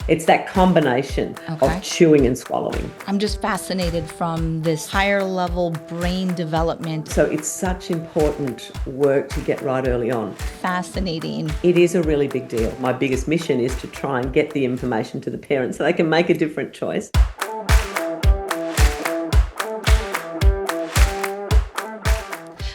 It's that combination of chewing and swallowing. I'm just fascinated from this higher level brain development. So it's such important work to get right early on. Fascinating. It is a really big deal. My biggest mission is to try and get the information to the parents so they can make a different choice.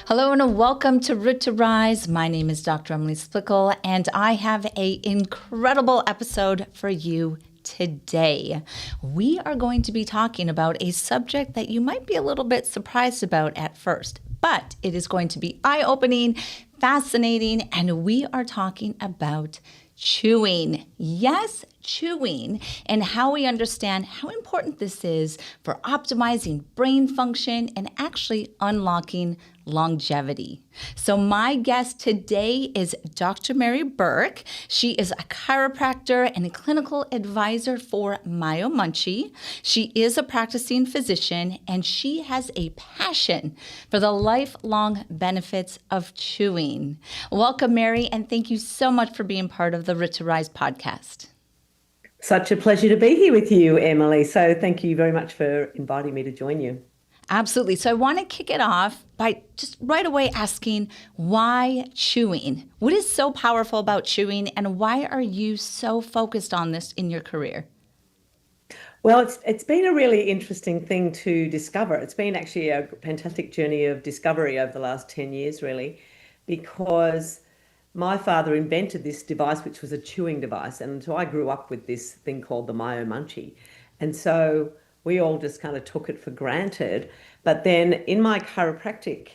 Hello and welcome to Root to Rise. My name is Dr. Emily Splickle, and I have an incredible episode for you today. We are going to be talking about a subject that you might be a little bit surprised about at first, but it is going to be eye-opening, fascinating, and we are talking about chewing. Yes, chewing, and how we understand how important this is for optimizing brain function and actually unlocking longevity. So my guest today is Dr. Mary Bourke. She is a chiropractor and a clinical advisor for Myo Munchee. She is a practicing physician, and she has a passion for the lifelong benefits of chewing. Welcome, Mary, and thank you so much for being part of the Root to Rise podcast. Such a pleasure to be here with you, Emily. So thank you very much for inviting me to join you. Absolutely. So I want to kick it off by just right away asking, why chewing? What is so powerful about chewing, and why are you so focused on this in your career? Well, it's been a really interesting thing to discover. It's been actually a fantastic journey of discovery over the last 10 years, really, because my father invented this device, which was a chewing device. And so I grew up with this thing called the Myo Munchee. And so we all just kind of took it for granted. But then in my chiropractic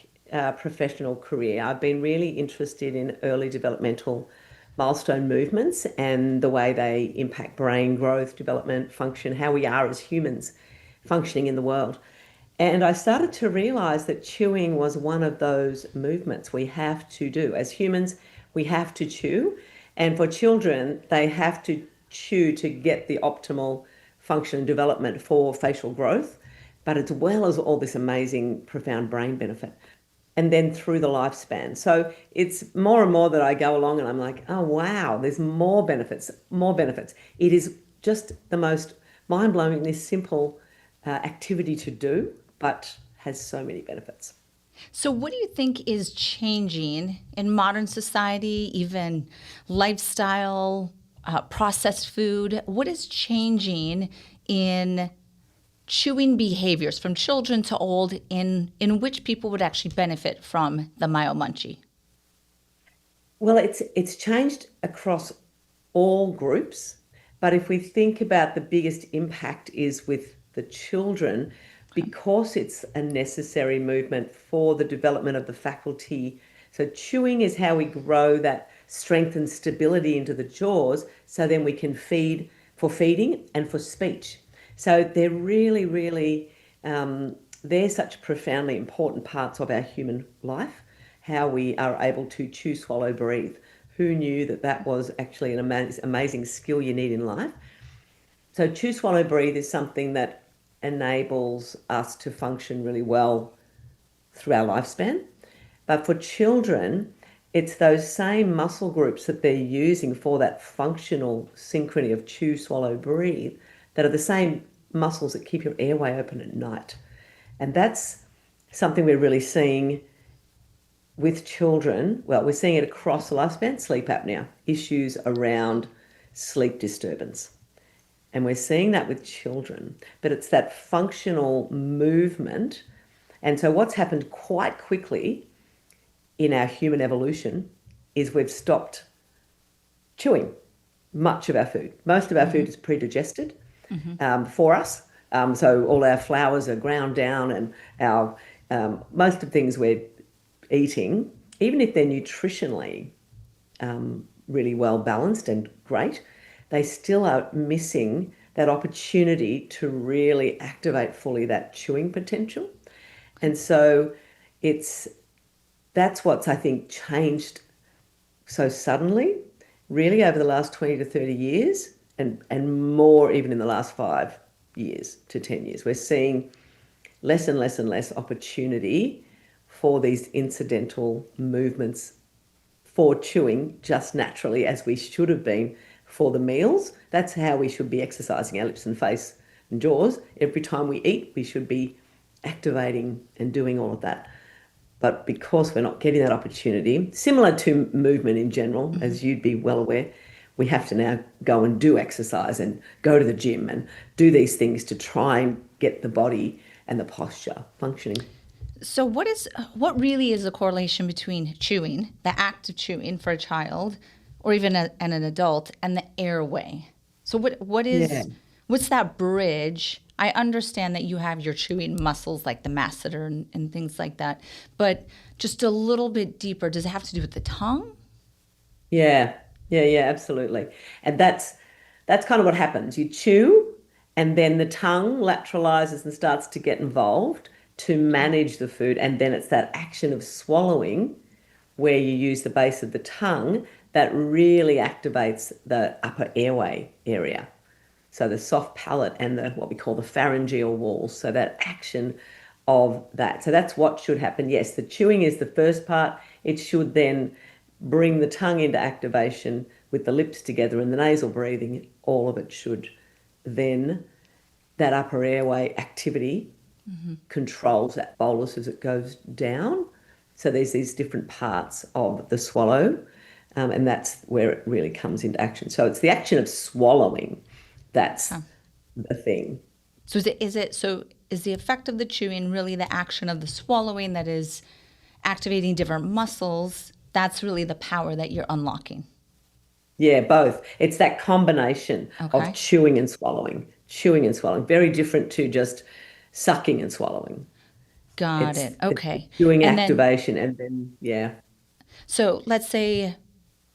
professional career, I've been really interested in early developmental milestone movements and the way they impact brain growth, development, function, how we are as humans functioning in the world. And I started to realize that chewing was one of those movements we have to do. As humans, we have to chew. And for children, they have to chew to get the optimal function and development for facial growth, but as well as all this amazing, profound brain benefit. And then through the lifespan. So it's more and more that I go along and I'm like, oh, wow, there's more benefits, more benefits. It is just the most mind-blowingly simple activity to do, but has so many benefits. So what do you think is changing in modern society, even lifestyle, processed food? What is changing in chewing behaviors from children to old in which people would actually benefit from the Myo Munchee? Well, it's changed across all groups, but if we think about the biggest impact is with the children, because it's a necessary movement for the development of the faculty. So chewing is how we grow that strength and stability into the jaws, so then we can feed for feeding and for speech. So they're really, really, they're such profoundly important parts of our human life, how we are able to chew, swallow, breathe. Who knew that that was actually an amazing skill you need in life? So chew, swallow, breathe is something that enables us to function really well through our lifespan. But for children, it's those same muscle groups that they're using for that functional synchrony of chew, swallow, breathe that are the same muscles that keep your airway open at night. And that's something we're really seeing with children. Well, we're seeing it across the lifespan, sleep apnea, issues around sleep disturbance. And we're seeing that with children, but it's that functional movement. And so what's happened quite quickly in our human evolution is we've stopped chewing much of our food. Most of our food is pre-digested for us. So all our flours are ground down, and our most of things we're eating, even if they're nutritionally really well balanced and great, they still are missing that opportunity to really activate fully that chewing potential. And so that's what's, I think, changed so suddenly, really over the last 20 to 30 years, and more even in the last 5 years to 10 years. We're seeing less and less and less opportunity for these incidental movements for chewing just naturally, as we should have been for the meals. That's how we should be exercising our lips and face and jaws. Every time we eat, we should be activating and doing all of that. But because we're not getting that opportunity, similar to movement in general, as you'd be well aware, we have to now go and do exercise and go to the gym and do these things to try and get the body and the posture functioning. So what really is the correlation between chewing, the act of chewing for a child, or even an adult, and the airway? So what's that bridge? I understand that you have your chewing muscles like the masseter and things like that, but just a little bit deeper, does it have to do with the tongue? Yeah, yeah, absolutely. And that's kind of what happens. You chew, and then the tongue lateralizes and starts to get involved to manage the food. And then it's that action of swallowing where you use the base of the tongue that really activates the upper airway area. So the soft palate and the what we call the pharyngeal walls. So that action of that. So that's what should happen. Yes, the chewing is the first part. It should then bring the tongue into activation with the lips together and the nasal breathing. All of it should then, that upper airway activity controls that bolus as it goes down. So there's these different parts of the swallow, and that's where it really comes into action. So it's the action of swallowing that's the thing. So is the effect of the chewing really the action of the swallowing that is activating different muscles? That's really the power that you're unlocking. Yeah, both. It's that combination Okay. of chewing and swallowing, chewing and swallowing. Very different to just sucking and swallowing. Got It's it. Okay. chewing And then, activation and then, yeah. so let's say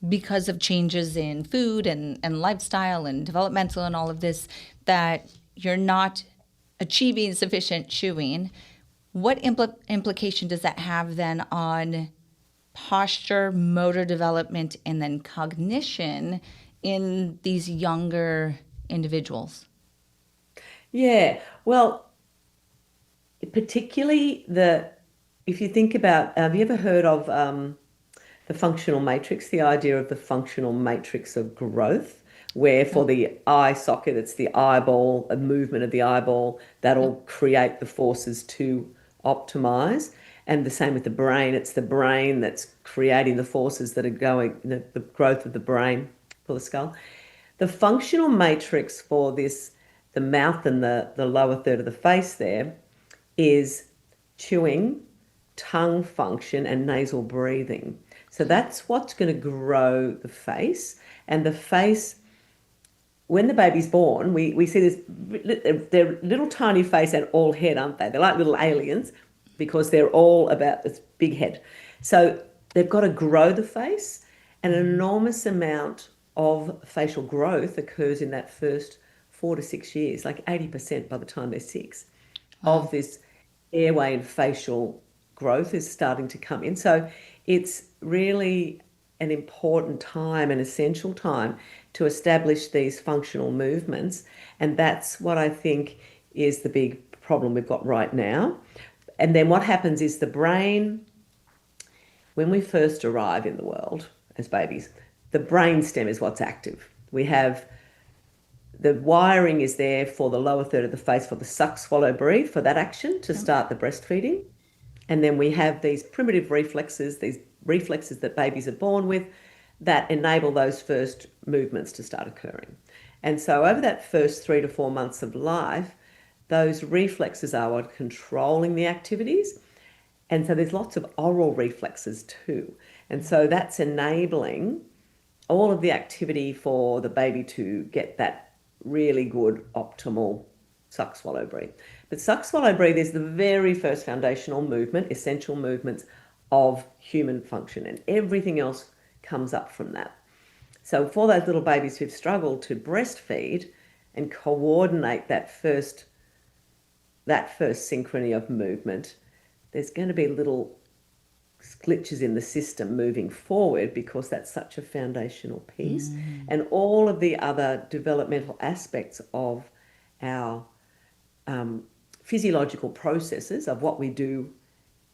because of changes in food and lifestyle and developmental and all of this, that you're not achieving sufficient chewing, what implication does that have then on posture, motor development, and then cognition in these younger individuals? Yeah, well, particularly if you think about, have you ever heard of the functional matrix, the idea of the functional matrix of growth, where for the eye socket, it's the eyeball, a movement of the eyeball that'll create the forces to optimize. And the same with the brain, it's the brain that's creating the forces that are going, the growth of the brain for the skull. The functional matrix for this, the mouth and the lower third of the face there, is chewing, tongue function, and nasal breathing. So that's what's going to grow the face. And the face, when the baby's born, we see this, they're little tiny face and all head, aren't they? They're like little aliens because they're all about this big head. So they've got to grow the face, and an enormous amount of facial growth occurs in that first 4 to 6 years, like 80% by the time they're 6 of this airway and facial growth is starting to come in. So it's really an important time, an essential time to establish these functional movements. And that's what I think is the big problem we've got right now. And then what happens is the brain, when we first arrive in the world as babies, the brain stem is what's active. We have the wiring is there for the lower third of the face for the suck, swallow, breathe, for that action to start the breastfeeding. And then we have these primitive reflexes, these reflexes that babies are born with that enable those first movements to start occurring. And so over that first 3 to 4 months of life, those reflexes are what controlling the activities. And so there's lots of oral reflexes too. And so that's enabling all of the activity for the baby to get that really good optimal suck, swallow, breathe. But suck, swallow, breathe is the very first foundational movement, essential movements of human function, and everything else comes up from that. So for those little babies who've struggled to breastfeed and coordinate that first synchrony of movement, there's going to be little glitches in the system moving forward because that's such a foundational piece. And all of the other developmental aspects of our physiological processes of what we do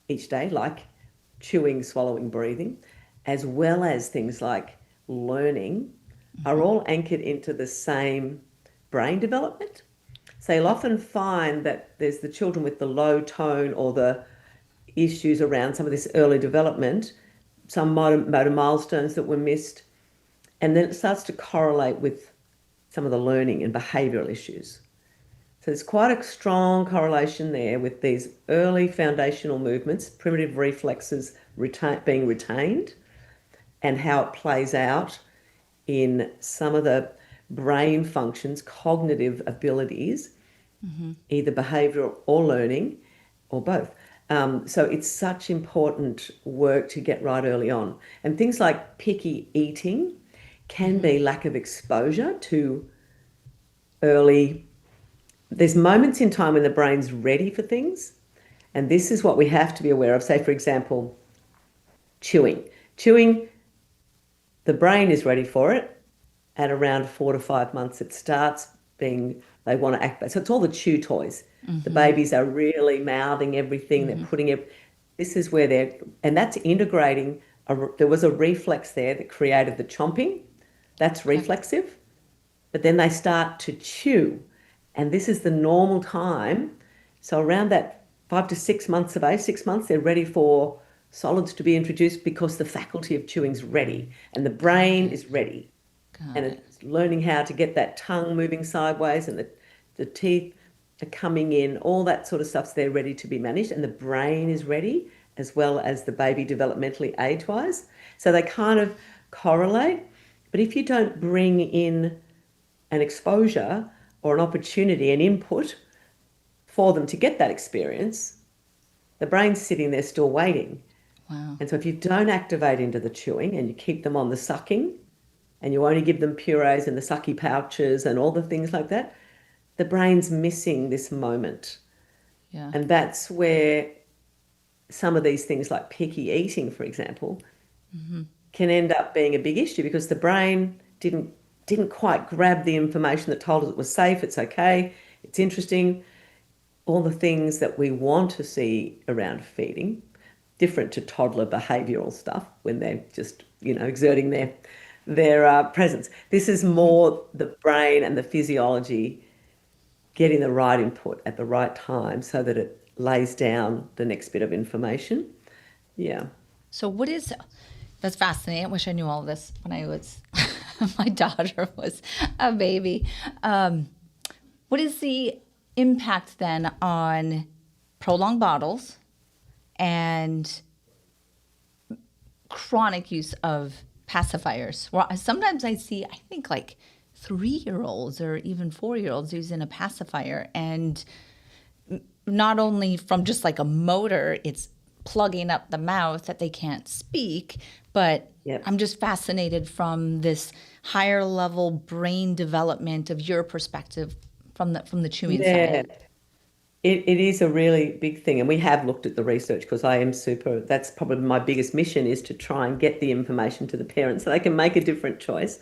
each day, like chewing, swallowing, breathing, as well as things like learning, are all anchored into the same brain development. So you'll often find that there's the children with the low tone or the issues around some of this early development, some motor milestones that were missed, and then it starts to correlate with some of the learning and behavioural issues. So there's quite a strong correlation there with these early foundational movements, primitive reflexes being retained, and how it plays out in some of the brain functions, cognitive abilities, either behavioural or learning, or both. So it's such important work to get right early on. And things like picky eating can be lack of exposure to early. There's moments in time when the brain's ready for things. And this is what we have to be aware of. Say, for example, chewing. Chewing, the brain is ready for it. At around 4 to 5 months, it starts being, they want to activate. So it's all the chew toys. The babies are really mouthing everything. They're putting it. This is where they're, and that's integrating. There was a reflex there that created the chomping. That's reflexive. But then they start to chew. And this is the normal time. So around that 5 to 6 months of age, 6 months, they're ready for solids to be introduced because the faculty of chewing's ready and the brain is ready. And it's learning how to get that tongue moving sideways and the teeth are coming in, all that sort of stuff's there ready to be managed. And the brain is ready as well as the baby developmentally age-wise. So they kind of correlate. But if you don't bring in an exposure or an opportunity, an input for them to get that experience, the brain's sitting there still waiting. Wow. And so if you don't activate into the chewing and you keep them on the sucking and you only give them purees and the sucky pouches and all the things like that, the brain's missing this moment. Yeah. And that's where some of these things like picky eating, for example, can end up being a big issue because the brain didn't quite grab the information that told us it was safe, it's okay, it's interesting, all the things that we want to see around feeding, different to toddler behavioural stuff when they're just, exerting their presence. This is more the brain and the physiology getting the right input at the right time so that it lays down the next bit of information. Yeah. So that's fascinating. I wish I knew all of this when I was, my daughter was a baby. What is the impact then on prolonged bottles and chronic use of pacifiers? Well, sometimes I think like 3-year-olds or even 4-year-olds using a pacifier, and not only from just like a motor, it's plugging up the mouth that they can't speak, but I'm just fascinated from this higher level brain development of your perspective from the chewing side. It is a really big thing, and we have looked at the research because that's probably my biggest mission, is to try and get the information to the parents so they can make a different choice,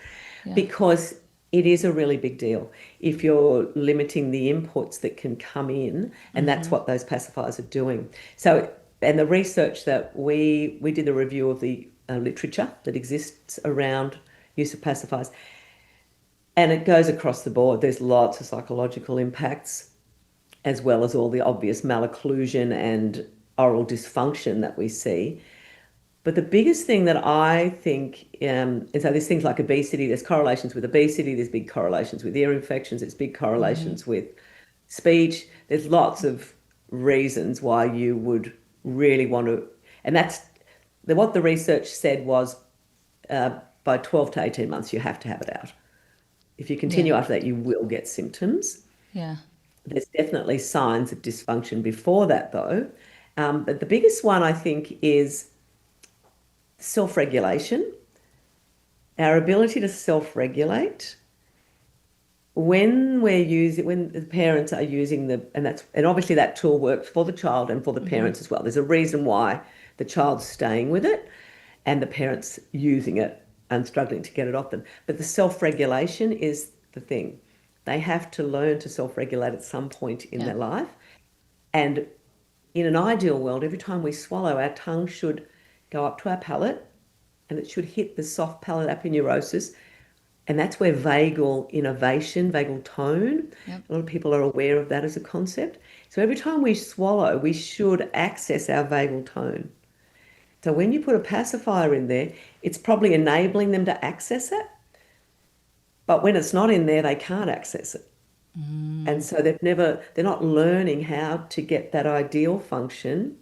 because it is a really big deal if you're limiting the inputs that can come in, and that's what those pacifiers are doing. So, and the research that we did a review of the literature that exists around use of pacifiers, and it goes across the board. There's lots of psychological impacts, as well as all the obvious malocclusion and oral dysfunction that we see. But the biggest thing that I think, and so there's things like obesity, there's correlations with obesity, there's big correlations with ear infections, there's big correlations with speech. There's lots of reasons why you would really want to, and that's what the research said was by 12 to 18 months, you have to have it out. If you continue after that, you will get symptoms. Yeah. There's definitely signs of dysfunction before that, though. But the biggest one, I think, is self-regulation. Our ability to self-regulate when the parents are using and obviously that tool works for the child and for the parents as well. There's a reason why the child's staying with it and the parents using it and struggling to get it off them. But the self-regulation is the thing. They have to learn to self-regulate at some point in their life. And in an ideal world, every time we swallow, our tongue should go up to our palate and it should hit the soft palate aponeurosis And that's where vagal innervation, vagal tone, Yep. a lot of people are aware of that as a concept. So every time we swallow, we should access our vagal tone. So when you put a pacifier in there, it's probably enabling them to access it. But when it's not in there, they can't access it. And so they're not learning how to get that ideal function.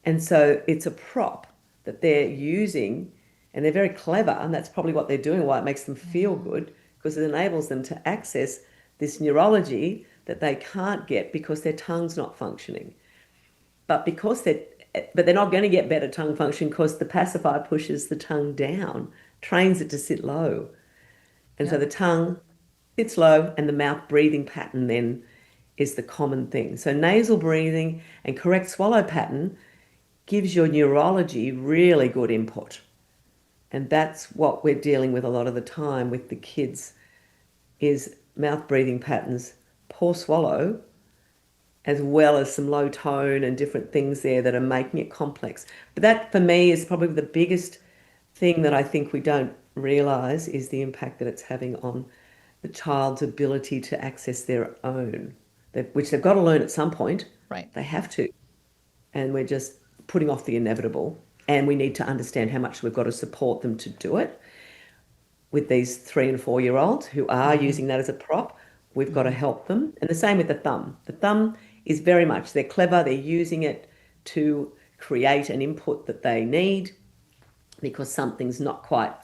And so it's a prop that they're using, and they're very clever, and that's probably what they're doing, why it makes them feel good, because it enables them to access this neurology that they can't get because their tongue's not functioning. But they're not going to get better tongue function because the pacifier pushes the tongue down, trains it to sit low. And so Yep. the tongue sits low, and the mouth breathing pattern then is the common thing. So nasal breathing and correct swallow pattern gives your neurology really good input. And that's what we're dealing with a lot of the time with the kids is mouth breathing patterns, poor swallow, as well as some low tone and different things there that are making it complex. But that for me is probably the biggest thing that I think we don't realize is the impact that it's having on the child's ability to access their own, which they've got to learn at some point. Right. They have to. And we're just putting off the inevitable. And we need to understand how much we've got to support them to do it. With these 3 and 4 year olds who are using that as a prop, we've got to help them. And the same with the thumb. The thumb is very much, they're clever, they're using it to create an input that they need because something's not quite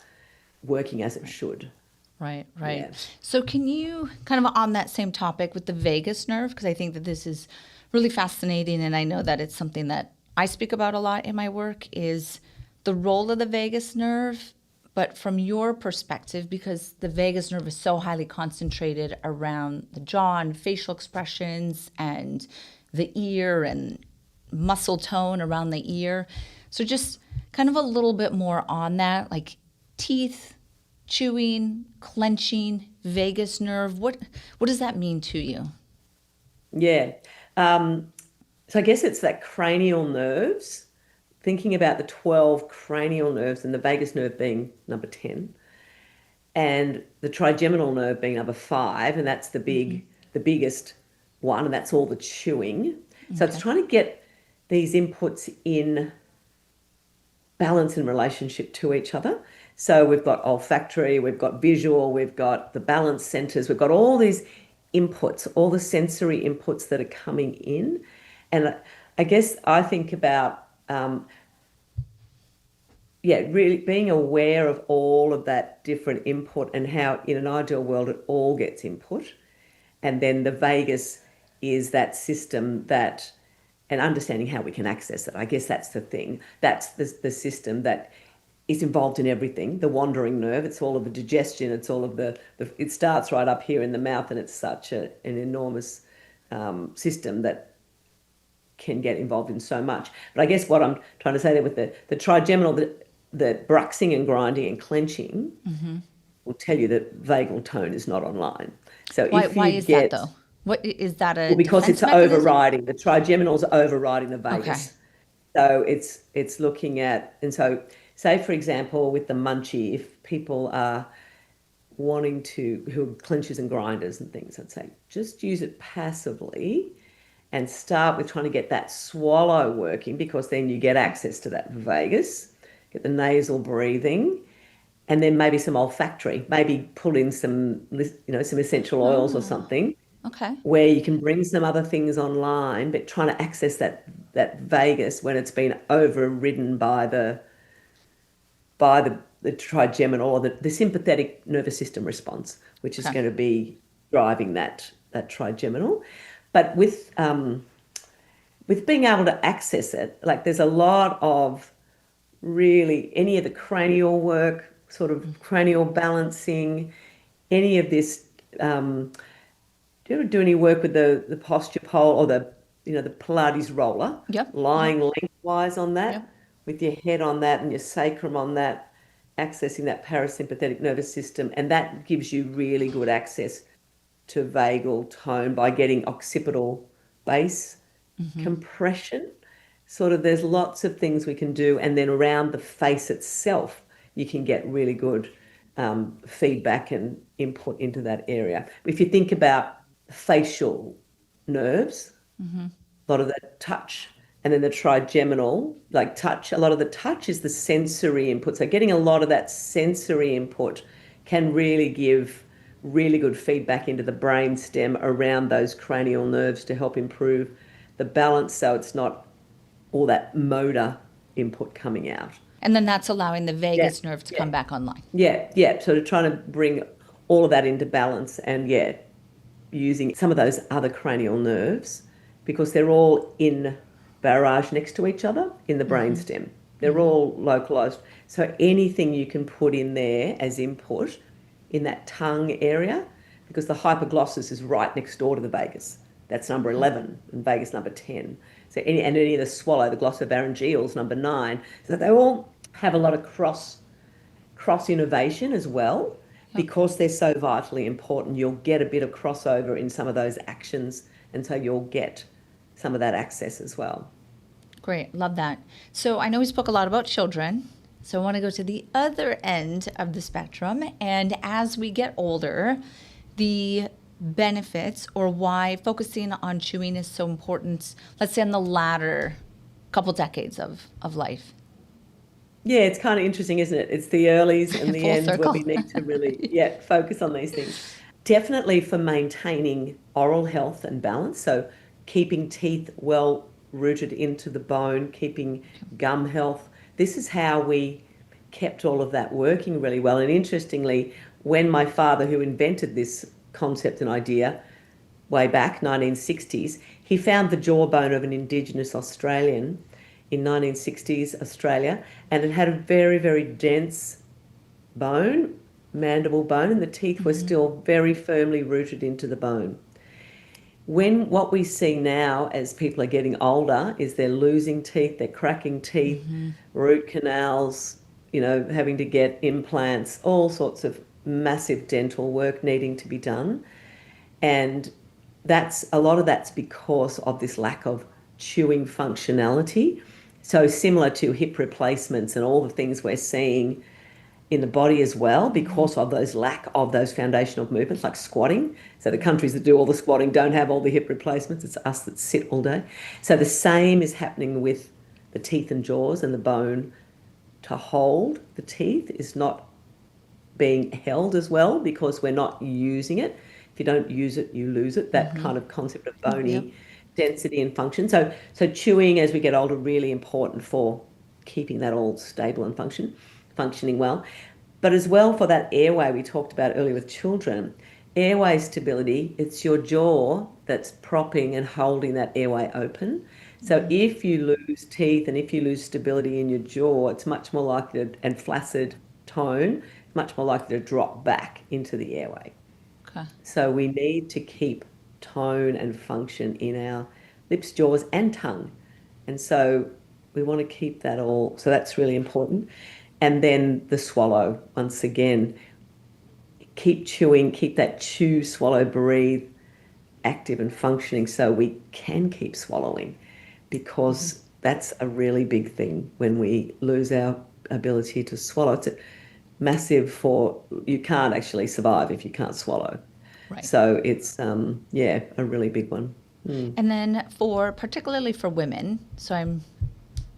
working as it should. Right. Yeah. So can you kind of on that same topic with the vagus nerve, because I think that this is really fascinating, and I know that it's something that I speak about a lot in my work, is the role of the vagus nerve, but from your perspective, because the vagus nerve is so highly concentrated around the jaw and facial expressions and the ear and muscle tone around the ear. So just kind of a little bit more on that, like teeth, chewing, clenching, vagus nerve. What does that mean to you? Yeah. So I guess it's that cranial nerves, thinking about the 12 cranial nerves and the vagus nerve being number 10 and the trigeminal nerve being number 5, and that's the biggest one, and that's all the chewing. So it's Okay. trying to get these inputs in balance in relationship to each other. So we've got olfactory, we've got visual, we've got the balance centers, we've got all these inputs, all the sensory inputs that are coming in. And I guess I think about, really being aware of all of that different input and how in an ideal world it all gets input. And then the vagus is that system that, and understanding how we can access it. I guess that's the thing. That's the system that is involved in everything. The wandering nerve, it's all of the digestion, it's all of it starts right up here in the mouth, and it's such an enormous system that can get involved in so much. But I guess what I'm trying to say there with the trigeminal, the bruxing and grinding and clenching will tell you that vagal tone is not online. So if Why you is that get, though? What is that, a well, because it's defense mechanism? overriding, the trigeminal's overriding the Okay. vagus. So it's looking at, and so say for example with the munchie, if people are wanting to, who are clinchers and grinders and things, I'd say just use it passively and start with trying to get that swallow working, because then you get access to that vagus, get the nasal breathing, and then maybe some olfactory, maybe pull in some essential oils or Oh, something okay. where you can bring some other things online, but trying to access that vagus when it's been overridden by the trigeminal or the sympathetic nervous system response, which is Okay. going to be driving that trigeminal. But with being able to access it, like there's a lot of really any of the cranial work, sort of cranial balancing, any of this. Do you ever do any work with the posture pole or the Pilates roller, Yep. Yep. lying lengthwise on that, Yep. with your head on that and your sacrum on that, accessing that parasympathetic nervous system, and that gives you really good access to vagal tone by getting occipital base compression. Sort of, there's lots of things we can do, and then around the face itself, you can get really good feedback and input into that area. If you think about facial nerves, a lot of that touch, and then the trigeminal, like touch, a lot of the touch is the sensory input. So getting a lot of that sensory input can really give really good feedback into the brain stem around those cranial nerves to help improve the balance so it's not all that motor input coming out. And then that's allowing the vagus Yeah, nerve to yeah. come back online. Yeah. So to trying to bring all of that into balance and using some of those other cranial nerves because they're all in barrage next to each other in the brainstem. They're all localized. So anything you can put in there as input in that tongue area, because the hypoglossus is right next door to the vagus. That's number 11 and vagus number 10. So any of the swallow, the glossopharyngeal is number 9. So they all have a lot of cross innovation as well. Because they're so vitally important, you'll get a bit of crossover in some of those actions, and so you'll get some of that access as well. Great, love that. So I know we spoke a lot about children, so I want to go to the other end of the spectrum. And as we get older, the benefits or why focusing on chewing is so important, let's say in the latter couple decades of life. Yeah, it's kind of interesting, isn't it? It's the earlies and the Full ends circle. where we need to really, focus on these things. Definitely for maintaining oral health and balance. So keeping teeth well rooted into the bone, keeping gum health. This is how we kept all of that working really well. And interestingly, when my father, who invented this concept and idea way back, 1960s, he found the jawbone of an Indigenous Australian in 1960s Australia, and it had a very, very dense bone, mandible bone, and the teeth were still very firmly rooted into the bone. What we see now as people are getting older is they're losing teeth, they're cracking teeth, root canals, having to get implants, all sorts of massive dental work needing to be done. And a lot of that's because of this lack of chewing functionality. So similar to hip replacements and all the things we're seeing in the body as well, because of those lack of those foundational movements like squatting. So the countries that do all the squatting don't have all the hip replacements. It's us that sit all day. So the same is happening with the teeth and jaws, and the bone to hold the teeth is not being held as well because we're not using it. If you don't use it, you lose it. That kind of concept of bony density and function. So chewing as we get older, really important for keeping that all stable and functioning well. But as well for that airway we talked about earlier with children, airway stability, it's your jaw that's propping and holding that airway open. So if you lose teeth and if you lose stability in your jaw, it's much more likely to, and flaccid tone, much more likely to drop back into the airway. Okay. So we need to keep tone and function in our lips, jaws, and tongue. And so we want to keep that all. So that's really important. And then the swallow, once again, keep chewing, keep that chew, swallow, breathe active and functioning so we can keep swallowing, because that's a really big thing when we lose our ability to swallow. It's massive you can't actually survive if you can't swallow. Right. So it's, a really big one. And then particularly for women, so I'm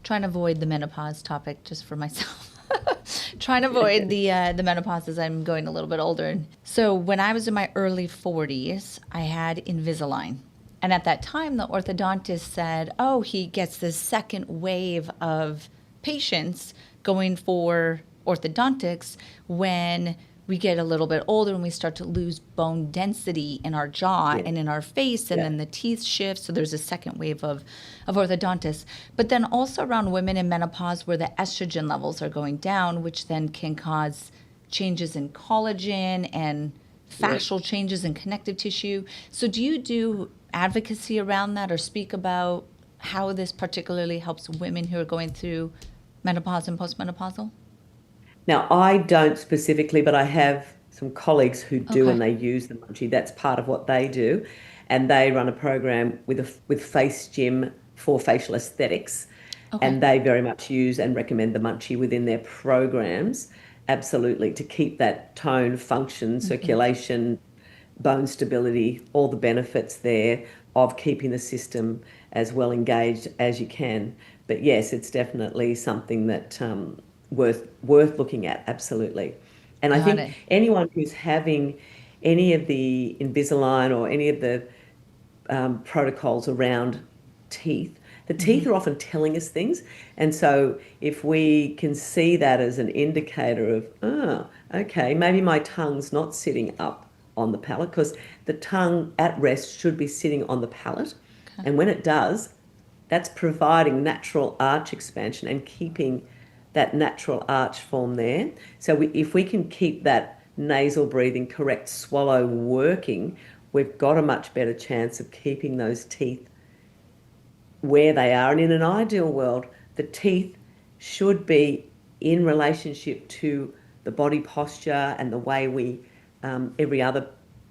trying to avoid the menopause topic just for myself. Trying to avoid the menopause as I'm going a little bit older. So when I was in my early 40s, I had Invisalign. And at that time, the orthodontist said, he gets this second wave of patients going for orthodontics when we get a little bit older and we start to lose bone density in our jaw and in our face, and then the teeth shift. So there's a second wave of orthodontists. But then also around women in menopause where the estrogen levels are going down, which then can cause changes in collagen and fascial changes in connective tissue. So do you do advocacy around that or speak about how this particularly helps women who are going through menopause and postmenopausal? Now, I don't specifically, but I have some colleagues who do, and they use the Munchee. That's part of what they do. And they run a program with Face Gym for facial aesthetics. And they very much use and recommend the Munchee within their programs. absolutely, to keep that tone, function, circulation, bone stability, all the benefits there of keeping the system as well engaged as you can. But yes, it's definitely something that worth looking at, absolutely. And I Got think it. anyone who's having any of the Invisalign or any of the protocols around teeth, the teeth are often telling us things. And so if we can see that as an indicator of, okay, maybe my tongue's not sitting up on the palate, because the tongue at rest should be sitting on the palate. Okay. And when it does, that's providing natural arch expansion and keeping that natural arch form there. So if we can keep that nasal breathing, correct swallow working, we've got a much better chance of keeping those teeth where they are. And in an ideal world, the teeth should be in relationship to the body posture and the way we every other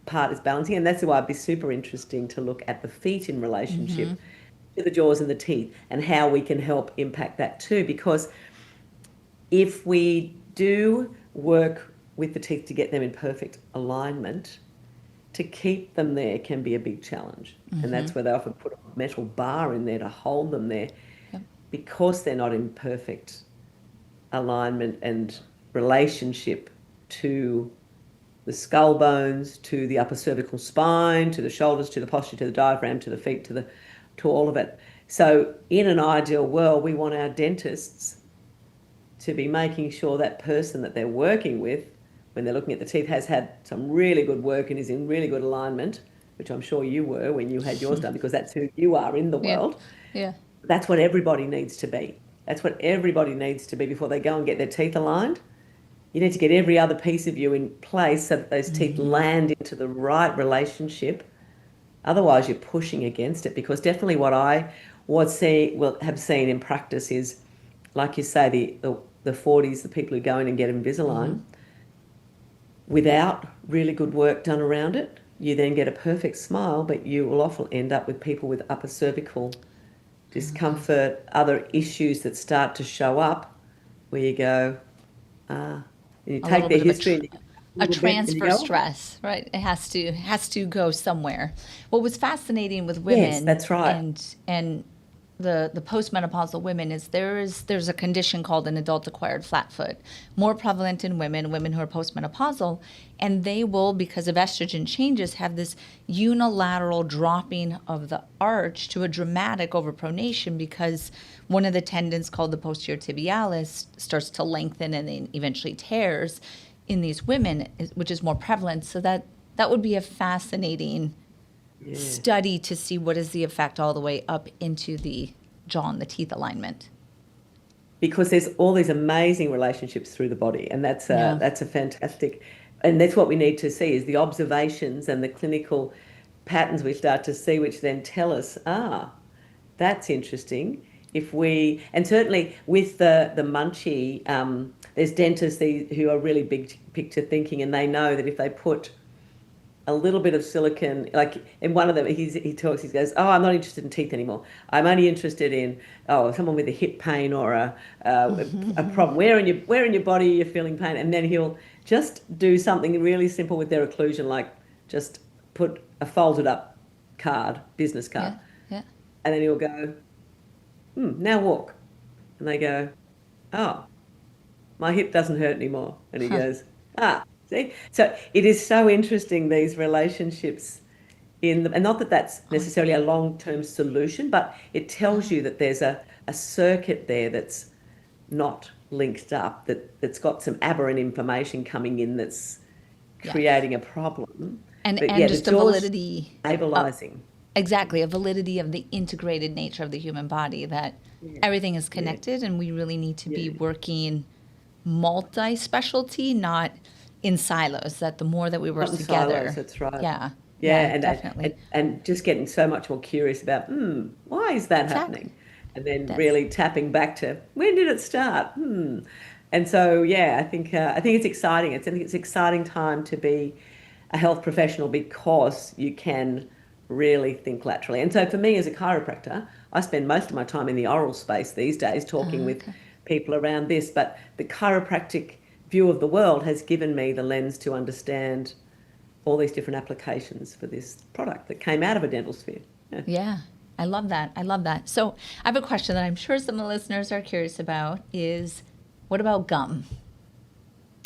part is balancing. And that's why it'd be super interesting to look at the feet in relationship to the jaws and the teeth and how we can help impact that too. Because if we do work with the teeth to get them in perfect alignment, to keep them there can be a big challenge. And that's where they often put a metal bar in there to hold them there, because they're not in perfect alignment and relationship to the skull bones, to the upper cervical spine, to the shoulders, to the posture, to the diaphragm, to the feet, to all of it. So in an ideal world, we want our dentists to be making sure that person that they're working with, when they're looking at the teeth, has had some really good work and is in really good alignment, which I'm sure you were when you had yours done, because that's who you are in the Yeah. world. Yeah. That's what everybody needs to be. That's what everybody needs to be before they go and get their teeth aligned. You need to get every other piece of you in place so that those teeth land into the right relationship. Otherwise, you're pushing against it, because definitely what I have seen in practice is, like you say, the 40s, the people who go in and get Invisalign, without really good work done around it, you then get a perfect smile, but you will often end up with people with upper cervical discomfort, other issues that start to show up, where you go, and you A take little their bit of history and a little bit and you transfer go, stress, right? It has to go somewhere. What was fascinating with yes, women that's right. and the postmenopausal women is there's a condition called an adult acquired flat foot, more prevalent in women who are postmenopausal, and they will, because of estrogen changes, have this unilateral dropping of the arch to a dramatic overpronation, because one of the tendons called the posterior tibialis starts to lengthen and then eventually tears in these women, which is more prevalent. So that would be a fascinating study to see what is the effect all the way up into the jaw and the teeth alignment. Because there's all these amazing relationships through the body, and that's a fantastic, and that's what we need to see, is the observations and the clinical patterns we start to see, which then tell us, that's interesting. And certainly with the Munchee, there's dentists who are really big picture thinking, and they know that if they put a little bit of silicone, like in one of them, he goes, I'm not interested in teeth anymore. I'm only interested in, someone with a hip pain or a problem. Where in your body you're feeling pain? And then he'll just do something really simple with their occlusion, like just put a folded up business card. Yeah. And then he'll go, now walk. And they go, oh, my hip doesn't hurt anymore. And he goes, see? So it is so interesting, these relationships and not that that's necessarily a long-term solution, but it tells you that there's a circuit there that's not linked up, that's got some aberrant information coming in that's creating a problem. And But just a validity. Stabilizing. Exactly, a validity of the integrated nature of the human body, that everything is connected and we really need to be working multi-specialty, not in silos, that the more that we work together. Silos, that's right. Yeah, definitely. And just getting so much more curious about, why is that happening? And then really tapping back to, when did it start? And so, I think it's exciting. I think it's an exciting time to be a health professional, because you can really think laterally. And so for me as a chiropractor, I spend most of my time in the oral space these days talking with people around this, but the chiropractic view of the world has given me the lens to understand all these different applications for this product that came out of a dental sphere. Yeah. Yeah, I love that. I love that. So I have a question that I'm sure some of the listeners are curious about is, what about gum?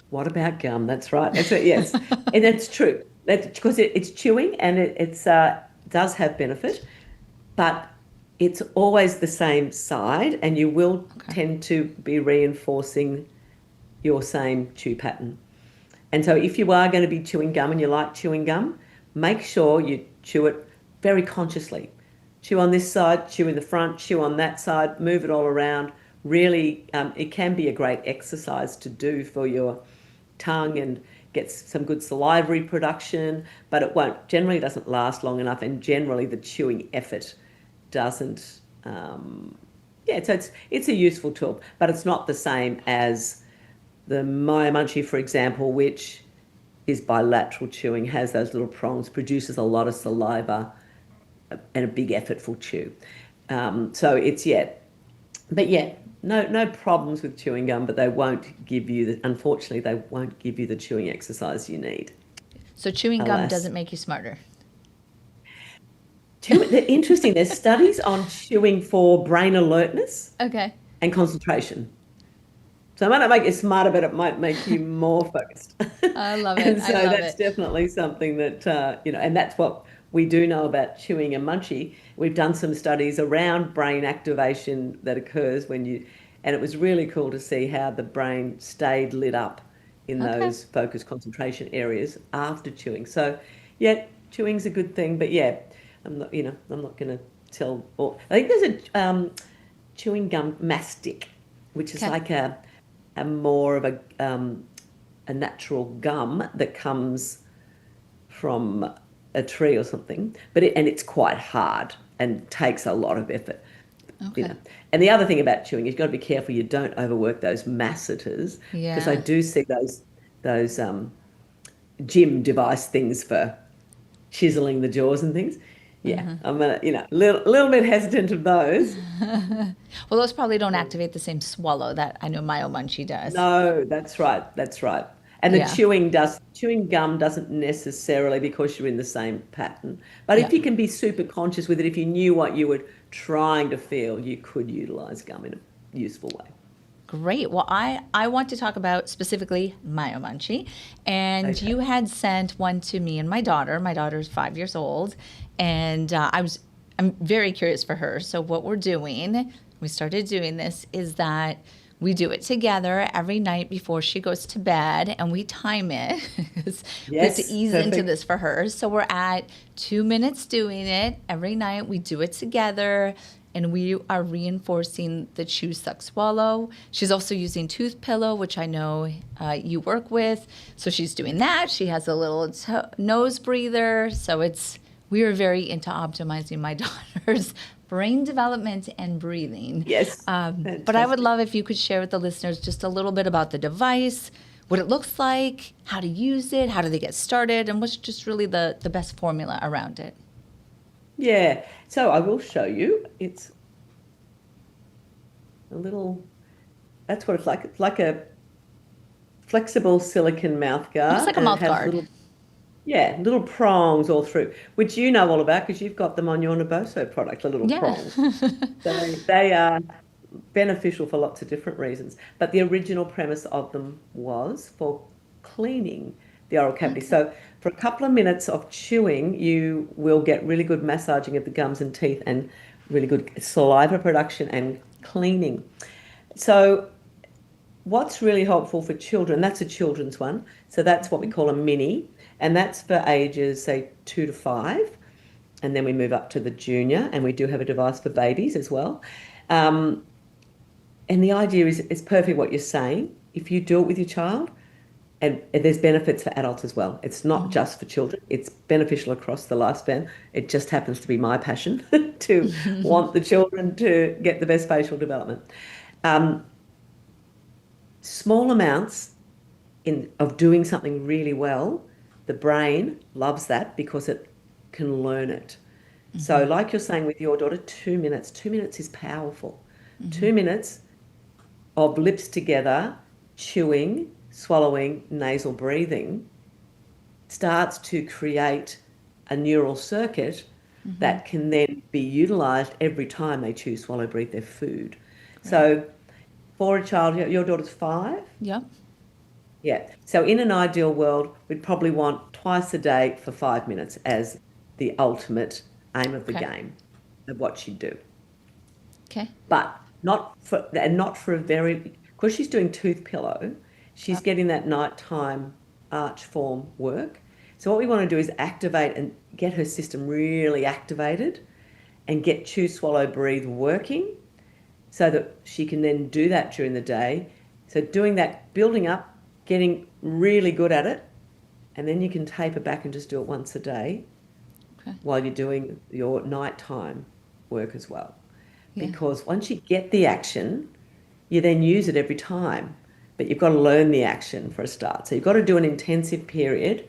What about gum? That's right. That's it. Yes, and that's true. That's because it's chewing and it's does have benefit, but it's always the same side, and you will tend to be reinforcing your same chew pattern. And so, if you are going to be chewing gum and you like chewing gum, make sure you chew it very consciously. Chew on this side, chew in the front, chew on that side, move it all around. Really, it can be a great exercise to do for your tongue and get some good salivary production, but it generally doesn't last long enough, and generally the chewing effort doesn't. So it's a useful tool, but it's not the same as the Myo Munchee, for example, which is bilateral chewing, has those little prongs, produces a lot of saliva and a big effortful chew. No problems with chewing gum, but they won't give you unfortunately, they won't give you the chewing exercise you need. So chewing gum doesn't make you smarter. Interesting. There's studies on chewing for brain alertness and concentration. So it might not make you smarter, but it might make you more focused. I love it. And so that's definitely something that, and that's what we do know about chewing and munchie. We've done some studies around brain activation that occurs and it was really cool to see how the brain stayed lit up in those focus concentration areas after chewing. So, yeah, chewing's a good thing, but yeah, I'm not going to tell. I think there's a chewing gum mastic, which is like a more of a natural gum that comes from a tree or something, and it's quite hard and takes a lot of effort. And the other thing about chewing is you've got to be careful you don't overwork those masseters, because I do see those gym device things for chiseling the jaws and things. I'm a little bit hesitant of those. Well, those probably don't activate the same swallow that I know Myo Munchee does. No, that's right. And the chewing gum doesn't necessarily, because you're in the same pattern. But if you can be super conscious with it, if you knew what you were trying to feel, you could utilize gum in a useful way. Great. Well, I want to talk about specifically Myo Munchee. And you had sent one to me and my daughter. My daughter's 5 years old. And I'm very curious for her. So what we're doing, we started doing this, is that we do it together every night before she goes to bed, and we time it. We have to ease into this for her. So we're at 2 minutes doing it every night. We do it together, and we are reinforcing the chew, suck, swallow. She's also using tooth pillow, which I know you work with. So she's doing that. She has a little nose breather. So we are very into optimizing my daughter's brain development and breathing. Yes. But I would love if you could share with the listeners just a little bit about the device, what it looks like, how to use it, how do they get started, and what's just really the best formula around it. Yeah. So I will show you. It's that's what it's like. It's like a flexible silicone mouth guard. Looks like a mouth guard. Little prongs all through, which you know all about because you've got them on your Naboso product, the little prongs. So they are beneficial for lots of different reasons. But the original premise of them was for cleaning the oral cavity. So for a couple of minutes of chewing, you will get really good massaging of the gums and teeth and really good saliva production and cleaning. So what's really helpful for children, that's a children's one. So that's what we call a mini. And that's for ages, say, 2 to 5. And then we move up to the junior, and we do have a device for babies as well. And the idea is, it's perfect what you're saying. If you do it with your child, and there's benefits for adults as well. It's not just for children. It's beneficial across the lifespan. It just happens to be my passion to want the children to get the best facial development. Small amounts of doing something really well, the brain loves that because it can learn it. So like you're saying with your daughter, 2 minutes. 2 minutes is powerful. 2 minutes of lips together, chewing, swallowing, nasal breathing, starts to create a neural circuit that can then be utilized every time they chew, swallow, breathe their food. Great. So for a child, your daughter's 5? Yep. Yeah. So in an ideal world, we'd probably want twice a day for 5 minutes as the ultimate aim of the Okay. game of what she'd do. Okay. But not for a very, because she's doing tooth pillow, she's Yep. getting that nighttime arch form work. So what we want to do is activate and get her system really activated and get chew, swallow, breathe working so that she can then do that during the day. So doing that, building up, getting really good at it, and then you can taper back and just do it once a day Okay. while you're doing your nighttime work as well. Yeah. Because once you get the action, you then use it every time. But you've got to learn the action for a start. So you've got to do an intensive period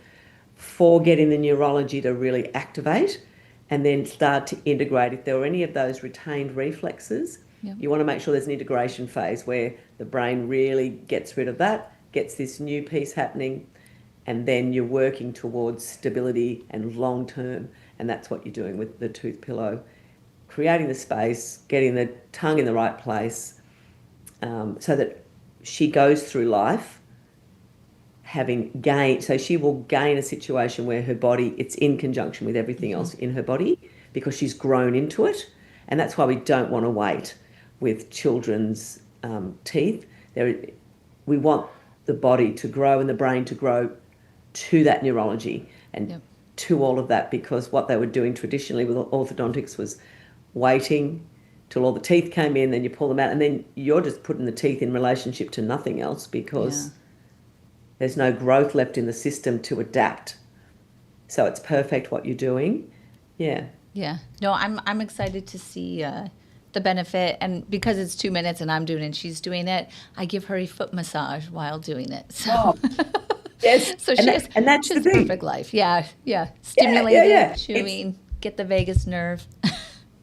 for getting the neurology to really activate and then start to integrate. If there are any of those retained reflexes, Yep. you want to make sure there's an integration phase where the brain really gets rid of that, gets this new piece happening, and then you're working towards stability and long term. And that's what you're doing with the tooth pillow, creating the space, getting the tongue in the right place, so that she goes through life having gained. So she will gain a situation where her body, it's in conjunction with everything else in her body because she's grown into it. And that's why we don't want to wait with children's teeth. We want the body to grow and the brain to grow to that neurology and Yep. to all of that, because what they were doing traditionally with orthodontics was waiting till all the teeth came in, then you pull them out, and then you're just putting the teeth in relationship to nothing else because there's no growth left in the system to adapt. So it's perfect what you're doing. Yeah. Yeah. No, I'm excited to see the benefit, and because it's 2 minutes and I'm doing it and she's doing it, I give her a foot massage while doing it. So Oh, yes. so And she that's, has, and that's she the has a thing. perfect life. Yeah. Yeah. Stimulated, yeah. chewing, get the vagus nerve.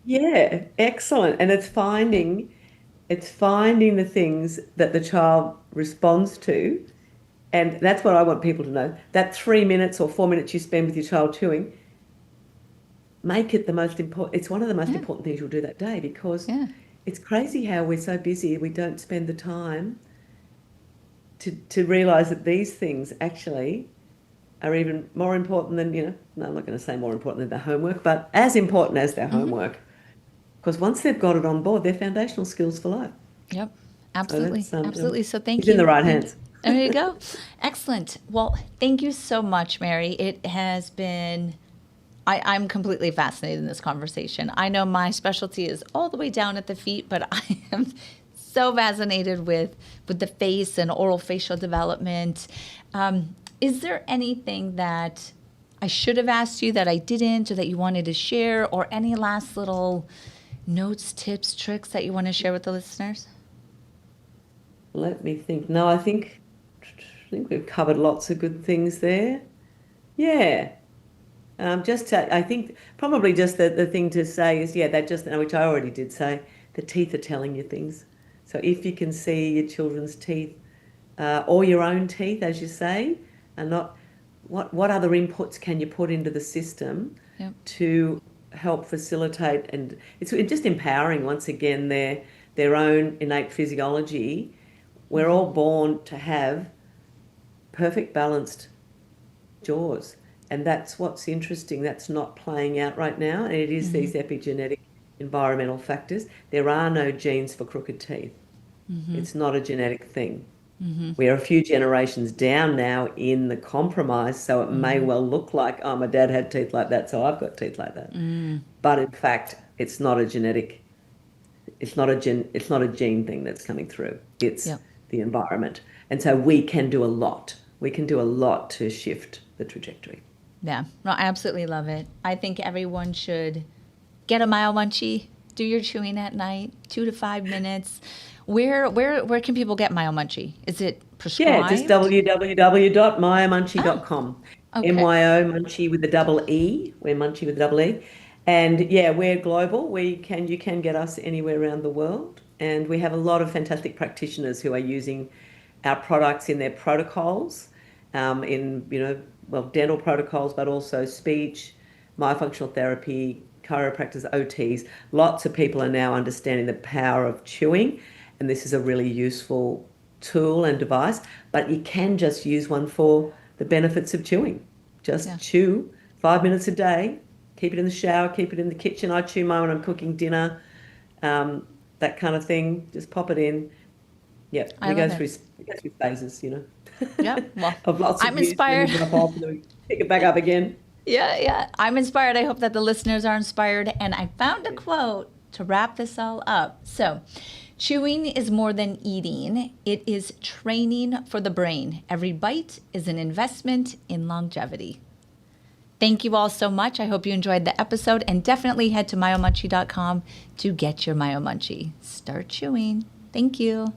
Yeah, excellent. And it's finding the things that the child responds to. And that's what I want people to know. That 3 minutes or 4 minutes you spend with your child chewing, make it the most important. It's one of the most Yeah. important things you'll do that day, because Yeah. it's crazy how we're so busy we don't spend the time to realize that these things actually are even more important than, no, I'm not going to say more important than their homework, but as important as their homework. Because once they've got it on board, they're foundational skills for life. Yep. Absolutely. that's, Absolutely. So thank it's you. in the right Thank- hands. There you go. Excellent. Well, thank you so much, Mary. It has been, I'm completely fascinated in this conversation. I know my specialty is all the way down at the feet, but I am so fascinated with the face and oral facial development. Is there anything that I should have asked you that I didn't, or that you wanted to share, or any last little notes, tips, tricks that you want to share with the listeners? Let me think. No, I think we've covered lots of good things there. Yeah. I think probably just the thing to say is, which I already did say, the teeth are telling you things. So if you can see your children's teeth, or your own teeth, as you say, and not what other inputs can you put into the system Yep. to help facilitate, and it's just empowering once again their own innate physiology. We're all born to have perfect balanced jaws, and that's what's interesting. That's not playing out right now, and it is these epigenetic environmental factors. There are no genes for crooked teeth. It's not a genetic thing. We're a few generations down now in the compromise, so it may well look like, oh, my dad had teeth like that, so I've got teeth like that. But in fact, it's not a genetic, it's not a gene thing that's coming through. It's Yep. the environment. And so we can do a lot. We can do a lot to shift the trajectory. Yeah, no, I absolutely love it. I think everyone should get a Myo Munchee, do your chewing at night, 2 to 5 minutes. Where can people get Myo Munchee? Is it prescribed? Yeah, just www.myomunchee.com. Okay. Myo Munchee with a double E. We're Munchee with a double E. And yeah, we're global. You can get us anywhere around the world. And we have a lot of fantastic practitioners who are using our products in their protocols, dental protocols, but also speech, myofunctional therapy, chiropractors, OTs. Lots of people are now understanding the power of chewing, and this is a really useful tool and device, but you can just use one for the benefits of chewing. Just chew 5 minutes a day, keep it in the shower, keep it in the kitchen. I chew mine when I'm cooking dinner, that kind of thing. Just pop it in. Yeah, we go through phases, Yeah, well, of lots of I'm use, inspired. then we drop off, and then we pick it back up again. Yeah. I'm inspired. I hope that the listeners are inspired. And I found a quote to wrap this all up. So, chewing is more than eating. It is training for the brain. Every bite is an investment in longevity. Thank you all so much. I hope you enjoyed the episode, and definitely head to myomunchee.com to get your Myo Munchee. Start chewing. Thank you.